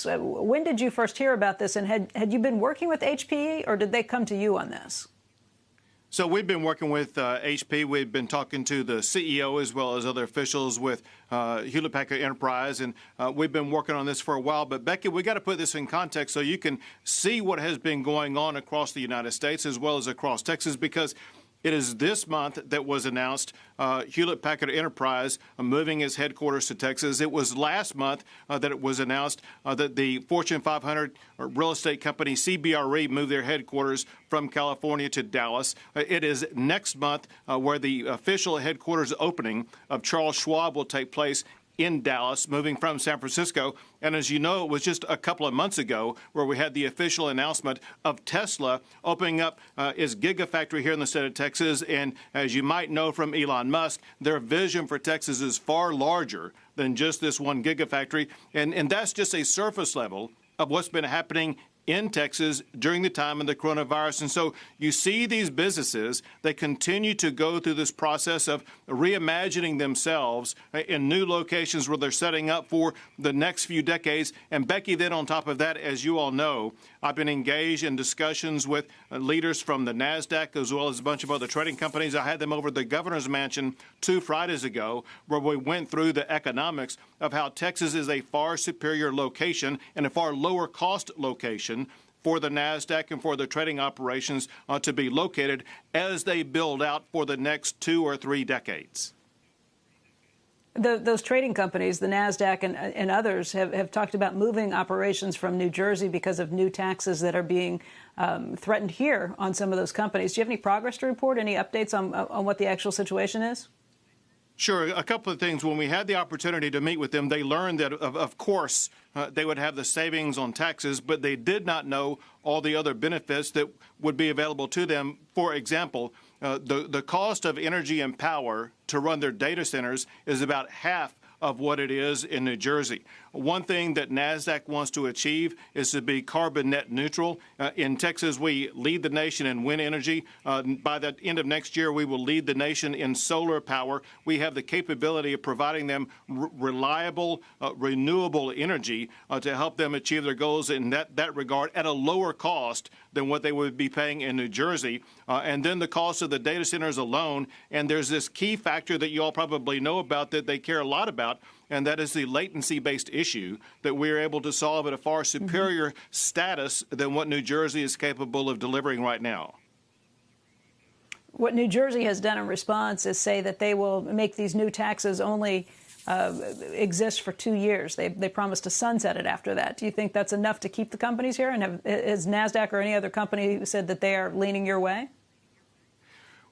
When did you first hear about this, and had you been working with HPE, or did they come to you on this? So we've been working with HP. We've been talking to the CEO as well as other officials with Hewlett Packard Enterprise, and we've been working on this for a while. But Becky, we got to put this in context so you can see what has been going on across the United States as well as across Texas, because it is this month that was announced Hewlett Packard Enterprise moving its headquarters to Texas. It was last month that it was announced that the Fortune 500 real estate company CBRE moved their headquarters from California to Dallas. It is next month where the official headquarters opening of Charles Schwab will take place in Dallas, moving from San Francisco. And as you know, it was just a couple of months ago where we had the official announcement of Tesla opening up its Gigafactory here in the state of Texas. And as you might know from Elon Musk, their vision for Texas is far larger than just this one Gigafactory. And that's just a surface level of what's been happening in Texas during the time of the coronavirus. And so you see these businesses, they continue to go through this process of reimagining themselves in new locations where they're setting up for the next few decades. And Becky, then on top of that, as you all know, I've been engaged in discussions with leaders from the NASDAQ as well as a bunch of other trading companies. I had them over at the governor's mansion 2 Fridays ago, where we went through the economics of how Texas is a far superior location and a far lower cost location for the NASDAQ and for the trading operations to be located as they build out for the next 2 or 3 decades. Those trading companies, the NASDAQ and others, have talked about moving operations from New Jersey because of new taxes that are being threatened here on some of those companies. Do you have any progress to report, any updates on what the actual situation is? Sure. A couple of things. When we had the opportunity to meet with them, they learned that, of course, they would have the savings on taxes, but they did not know all the other benefits that would be available to them. For example, the cost of energy and power to run their data centers is about half of what it is in New Jersey. One thing that NASDAQ wants to achieve is to be carbon net neutral. In Texas, we lead the nation in wind energy. By the end of next year, we will lead the nation in solar power. We have the capability of providing them reliable, renewable energy to help them achieve their goals in that regard at a lower cost than what they would be paying in New Jersey. And then the cost of the data centers alone. And there's this key factor that you all probably know about that they care a lot about, and that is the latency-based issue that we're able to solve at a far superior status than what New Jersey is capable of delivering right now. What New Jersey has done in response is say that they will make these new taxes only exist for 2 years. They promised to sunset it after that. Do you think that's enough to keep the companies here? And has NASDAQ or any other company said that they are leaning your way?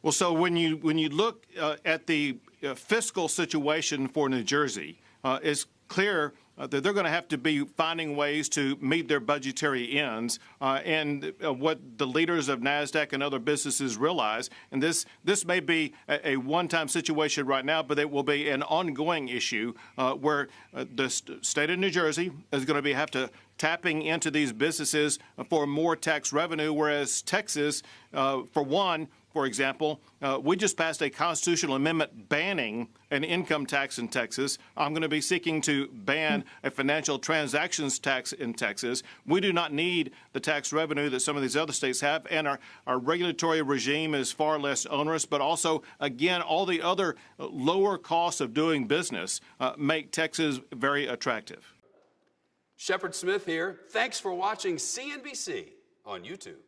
Well, so when you look at the fiscal situation for New Jersey, it's clear that they're going to have to be finding ways to meet their budgetary ends. And what the leaders of NASDAQ and other businesses realize, and this may be a one-time situation right now, but it will be an ongoing issue where the state of New Jersey is going to have to tapping into these businesses for more tax revenue, whereas Texas, for one, for example, we just passed a constitutional amendment banning an income tax in Texas. I'm going to be seeking to ban a financial transactions tax in Texas. We do not need the tax revenue that some of these other states have, and our regulatory regime is far less onerous, but also, again, all the other lower costs of doing business make Texas very attractive. Shepard Smith here. Thanks for watching CNBC on YouTube.